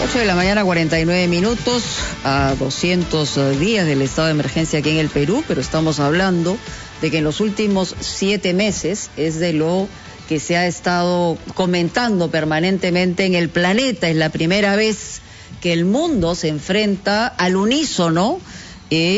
8 de la mañana, 49 minutos, a 200 días del estado de emergencia aquí en el Perú, pero estamos hablando de que en los últimos 7 meses es de lo que se ha estado comentando permanentemente en el planeta. Es la primera vez que el mundo se enfrenta al unísono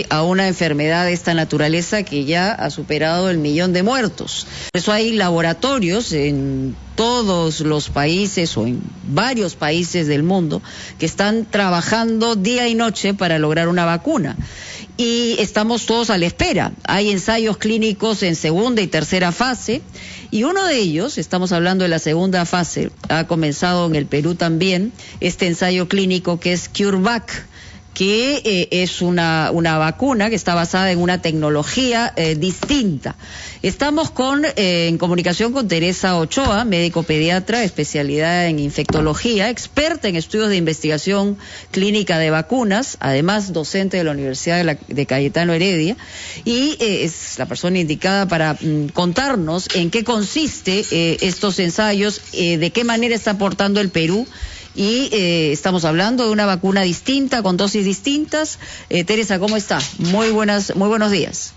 a una enfermedad de esta naturaleza que ya ha superado el 1.000.000 de muertos. Por eso hay laboratorios en todos los países o en varios países del mundo que están trabajando día y noche para lograr una vacuna. Y estamos todos a la espera. Hay ensayos clínicos en segunda y tercera fase, y uno de ellos, estamos hablando de la segunda fase, ha comenzado en el Perú también, este ensayo clínico que es CureVac, que es una vacuna que está basada en una tecnología distinta. Estamos en comunicación con Teresa Ochoa, médico pediatra, especialidad en infectología, experta en estudios de investigación clínica de vacunas, además docente de la Universidad de Cayetano Heredia, y es la persona indicada para contarnos en qué consiste estos ensayos, de qué manera está aportando el Perú. Y estamos hablando de una vacuna distinta, con dosis distintas. Teresa, ¿cómo está? Muy buenos días.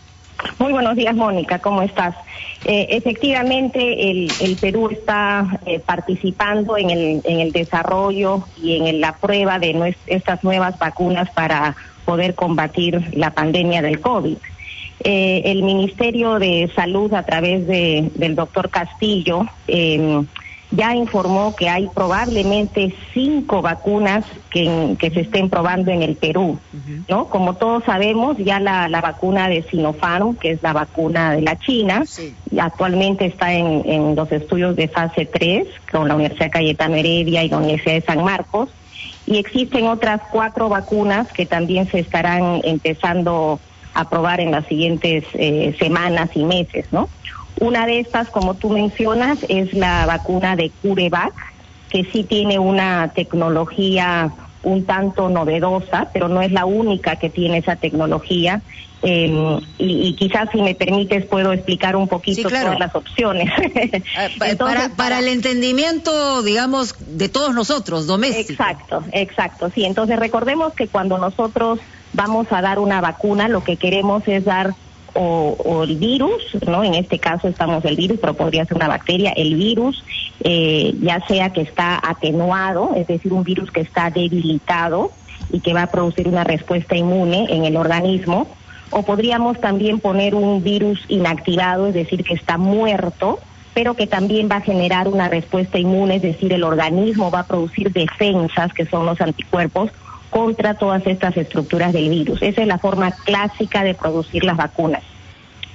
Muy buenos días, Mónica, ¿cómo estás? Efectivamente, el Perú está participando en el desarrollo y en la prueba de estas nuevas vacunas para poder combatir la pandemia del COVID. El Ministerio de Salud, a través del doctor Castillo, ya informó que hay probablemente 5 vacunas que se estén probando en el Perú, ¿no? Como todos sabemos, ya la vacuna de Sinopharm, que es la vacuna de la China, sí, actualmente está en los estudios de fase 3 con la Universidad Cayetano Heredia y la Universidad de San Marcos, y existen otras 4 vacunas que también se estarán empezando a probar en las siguientes semanas y meses, ¿no? Una de estas, como tú mencionas, es la vacuna de CureVac, que sí tiene una tecnología un tanto novedosa, pero no es la única que tiene esa tecnología. Y quizás, si me permites, puedo explicar un poquito, sí, claro, todas las opciones. Entonces, para el entendimiento, digamos, de todos nosotros, doméstico. Exacto, sí. Entonces, recordemos que cuando nosotros vamos a dar una vacuna, lo que queremos es dar o el virus, ¿no? En este caso estamos el virus, pero podría ser una bacteria, el virus, ya sea que está atenuado, es decir, un virus que está debilitado y que va a producir una respuesta inmune en el organismo, o podríamos también poner un virus inactivado, es decir, que está muerto, pero que también va a generar una respuesta inmune, es decir, el organismo va a producir defensas, que son los anticuerpos, contra todas estas estructuras del virus. Esa es la forma clásica de producir las vacunas.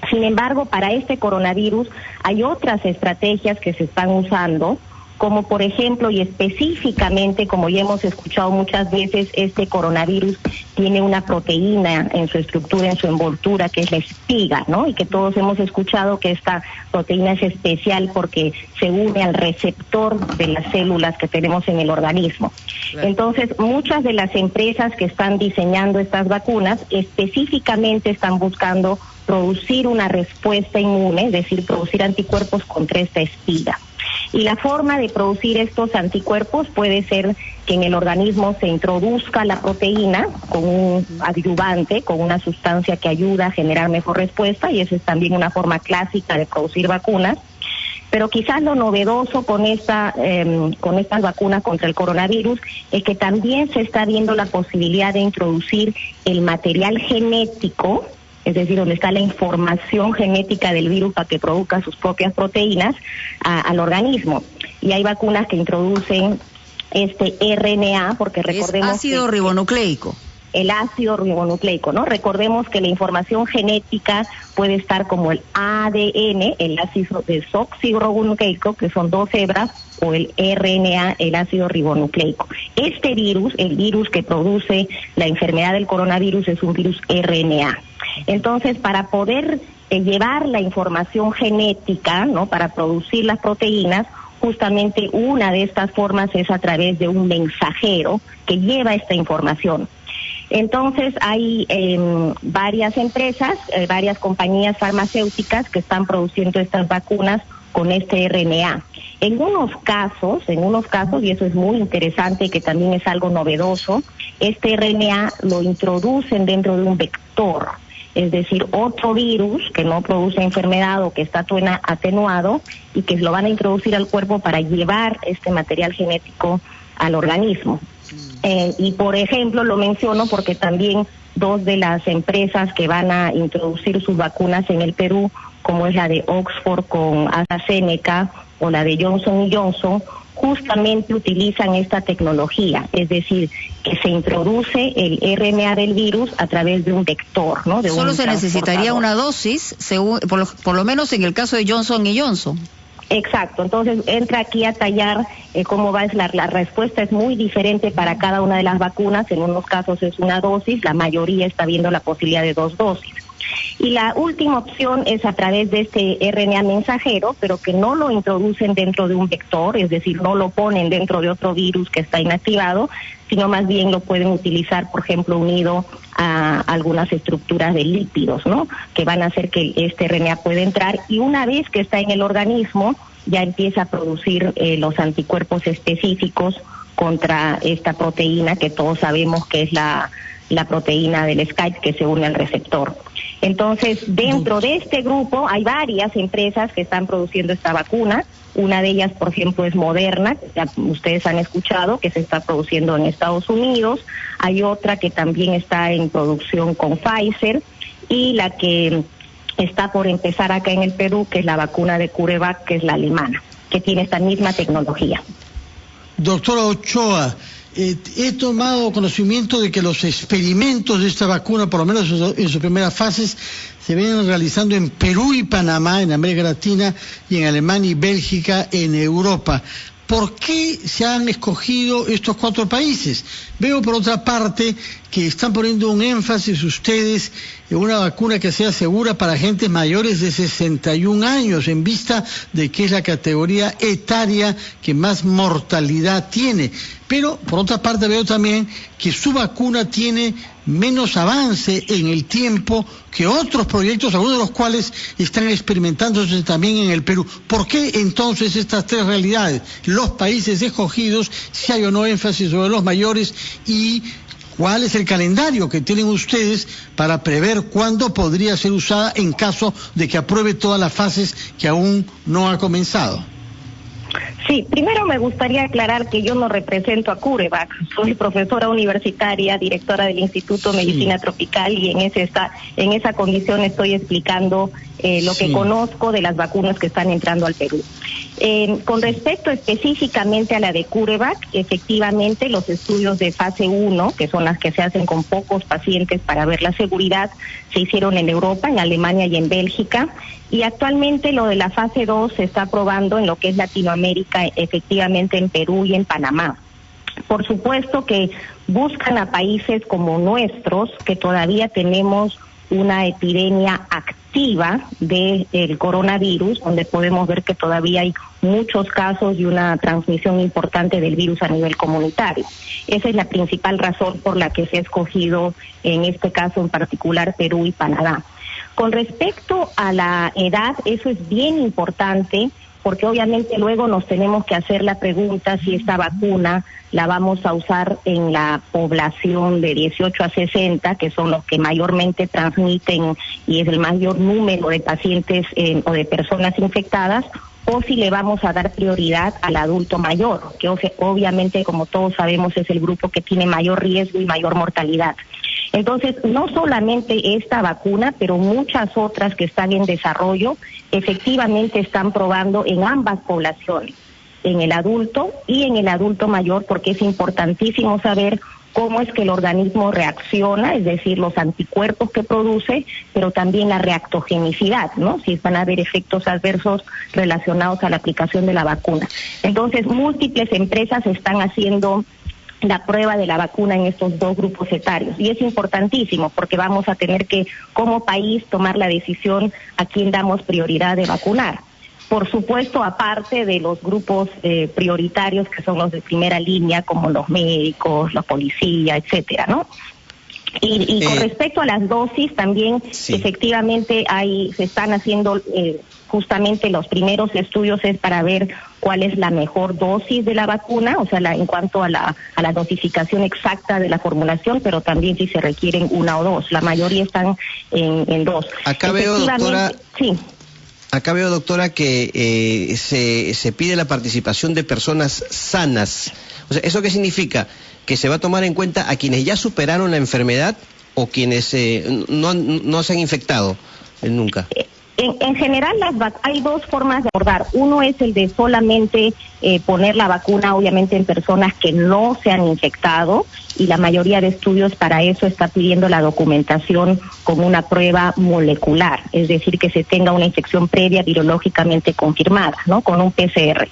Sin embargo, para este coronavirus hay otras estrategias que se están usando, como por ejemplo y específicamente, como ya hemos escuchado muchas veces, este coronavirus tiene una proteína en su estructura, en su envoltura, que es la espiga, ¿no? Y que todos hemos escuchado que esta proteína es especial porque se une al receptor de las células que tenemos en el organismo. Claro. Entonces, muchas de las empresas que están diseñando estas vacunas específicamente están buscando producir una respuesta inmune, es decir, producir anticuerpos contra esta espiga. Y la forma de producir estos anticuerpos puede ser que en el organismo se introduzca la proteína con un adyuvante, con una sustancia que ayuda a generar mejor respuesta, y esa es también una forma clásica de producir vacunas. Pero quizás lo novedoso con estas vacunas contra el coronavirus es que también se está viendo la posibilidad de introducir el material genético, es decir, donde está la información genética del virus para que produzca sus propias proteínas al organismo. Y hay vacunas que introducen este RNA, porque recordemos... Es ácido ribonucleico. El ácido ribonucleico, ¿no? Recordemos que la información genética puede estar como el ADN, el ácido desoxirribonucleico, que son 2 hebras, o el RNA, el ácido ribonucleico. Este virus, el virus que produce la enfermedad del coronavirus, es un virus RNA. Entonces, para poder llevar la información genética, ¿no?, para producir las proteínas, justamente una de estas formas es a través de un mensajero que lleva esta información. Entonces hay varias empresas, varias compañías farmacéuticas que están produciendo estas vacunas con este RNA. En unos casos, y eso es muy interesante, que también es algo novedoso, este RNA lo introducen dentro de un vector, es decir, otro virus que no produce enfermedad o que está atenuado y que lo van a introducir al cuerpo para llevar este material genético al organismo. Y por ejemplo, lo menciono porque también dos de las empresas que van a introducir sus vacunas en el Perú, como es la de Oxford con AstraZeneca o la de Johnson & Johnson, justamente utilizan esta tecnología, es decir, que se introduce el RNA del virus a través de un vector, ¿no? Solo se necesitaría una dosis, según, por lo menos en el caso de Johnson & Johnson. Exacto, entonces entra aquí a tallar cómo va, la respuesta es muy diferente para cada una de las vacunas, en unos casos es una dosis, la mayoría está viendo la posibilidad de 2 dosis. Y la última opción es a través de este RNA mensajero, pero que no lo introducen dentro de un vector, es decir, no lo ponen dentro de otro virus que está inactivado, sino más bien lo pueden utilizar, por ejemplo, unido a algunas estructuras de lípidos, ¿no? Que van a hacer que este RNA pueda entrar, y una vez que está en el organismo, ya empieza a producir los anticuerpos específicos contra esta proteína que todos sabemos que es la proteína del Skype que se une al receptor. Entonces, dentro de este grupo hay varias empresas que están produciendo esta vacuna. Una de ellas, por ejemplo, es Moderna, que ya ustedes han escuchado, que se está produciendo en Estados Unidos. Hay otra que también está en producción con Pfizer, y la que está por empezar acá en el Perú, que es la vacuna de CureVac, que es la alemana, que tiene esta misma tecnología. Doctora Ochoa, he tomado conocimiento de que los experimentos de esta vacuna, por lo menos en sus primeras fases, se vienen realizando en Perú y Panamá, en América Latina, y en Alemania y Bélgica, en Europa. ¿Por qué se han escogido estos 4 países? Veo, por otra parte, que están poniendo un énfasis ustedes en una vacuna que sea segura para gentes mayores de 61 años, en vista de que es la categoría etaria que más mortalidad tiene. Pero, por otra parte, veo también que su vacuna tiene menos avance en el tiempo que otros proyectos, algunos de los cuales están experimentándose también en el Perú. ¿Por qué entonces estas 3 realidades? Los países escogidos, si hay o no énfasis sobre los mayores, y ¿cuál es el calendario que tienen ustedes para prever cuándo podría ser usada en caso de que apruebe todas las fases que aún no ha comenzado? Sí, primero me gustaría aclarar que yo no represento a CureVac, soy profesora universitaria, directora del Instituto de Medicina Tropical, y en esa condición estoy explicando lo que conozco de las vacunas que están entrando al Perú. Con respecto específicamente a la de CureVac, efectivamente los estudios de fase 1, que son las que se hacen con pocos pacientes para ver la seguridad, se hicieron en Europa, en Alemania y en Bélgica, y actualmente lo de la fase 2 se está probando en lo que es Latinoamérica, efectivamente en Perú y en Panamá. Por supuesto que buscan a países como nuestros, que todavía tenemos una epidemia activa del coronavirus, donde podemos ver que todavía hay muchos casos y una transmisión importante del virus a nivel comunitario. Esa es la principal razón por la que se ha escogido, en este caso en particular, Perú y Panamá. Con respecto a la edad, eso es bien importante, porque obviamente luego nos tenemos que hacer la pregunta si esta vacuna la vamos a usar en la población de 18 a 60, que son los que mayormente transmiten y es el mayor número de pacientes o de personas infectadas, o si le vamos a dar prioridad al adulto mayor, que obviamente, como todos sabemos, es el grupo que tiene mayor riesgo y mayor mortalidad. Entonces, no solamente esta vacuna, pero muchas otras que están en desarrollo, efectivamente están probando en ambas poblaciones, en el adulto y en el adulto mayor, porque es importantísimo saber cómo es que el organismo reacciona, es decir, los anticuerpos que produce, pero también la reactogenicidad, ¿no? Si van a haber efectos adversos relacionados a la aplicación de la vacuna. Entonces, múltiples empresas están haciendo la prueba de la vacuna en estos 2 grupos etarios, y es importantísimo porque vamos a tener que, como país, tomar la decisión a quién damos prioridad de vacunar. Por supuesto, aparte de los grupos prioritarios, que son los de primera línea, como los médicos, la policía, etcétera, ¿no? Y con respecto a las dosis, también efectivamente se están haciendo justamente los primeros estudios es para ver cuál es la mejor dosis de la vacuna, o sea, en cuanto a la dosificación exacta de la formulación, pero también si se requieren 1 o 2. La mayoría están en 2. Acá veo, doctora... Sí. Acá veo, doctora, que se pide la participación de personas sanas. O sea, ¿eso qué significa? ¿Que se va a tomar en cuenta a quienes ya superaron la enfermedad o quienes no se han infectado nunca? En general, hay 2 formas de abordar. Uno es el de solamente poner la vacuna, obviamente, en personas que no se han infectado, y la mayoría de estudios para eso está pidiendo la documentación con una prueba molecular, es decir, que se tenga una infección previa virológicamente confirmada, ¿no? Con un PCR.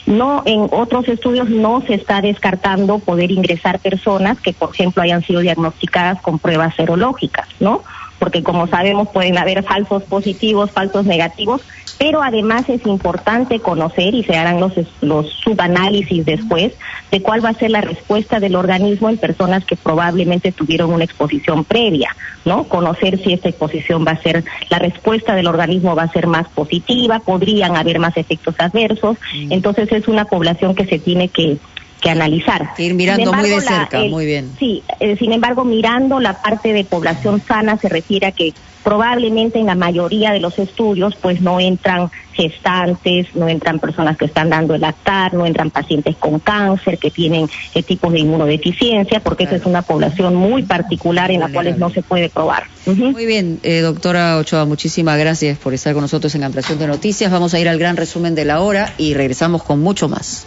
No, en otros estudios no se está descartando poder ingresar personas que, por ejemplo, hayan sido diagnosticadas con pruebas serológicas, ¿no? Porque como sabemos pueden haber falsos positivos, falsos negativos, pero además es importante conocer, y se harán los subanálisis después, de cuál va a ser la respuesta del organismo en personas que probablemente tuvieron una exposición previa, ¿no? Conocer si esta exposición va a ser, la respuesta del organismo va a ser más positiva, podrían haber más efectos adversos, entonces es una población que se tiene que analizar. Ir mirando muy de cerca, muy bien. Sí, sin embargo, mirando la parte de población sana se refiere a que probablemente en la mayoría de los estudios pues no entran gestantes, no entran personas que están dando el lactar, no entran pacientes con cáncer, que tienen tipos de inmunodeficiencia, porque esa es una población muy particular en la cual no se puede probar. Muy bien, doctora Ochoa, muchísimas gracias por estar con nosotros en Ampliación de Noticias. Vamos a ir al gran resumen de la hora y regresamos con mucho más.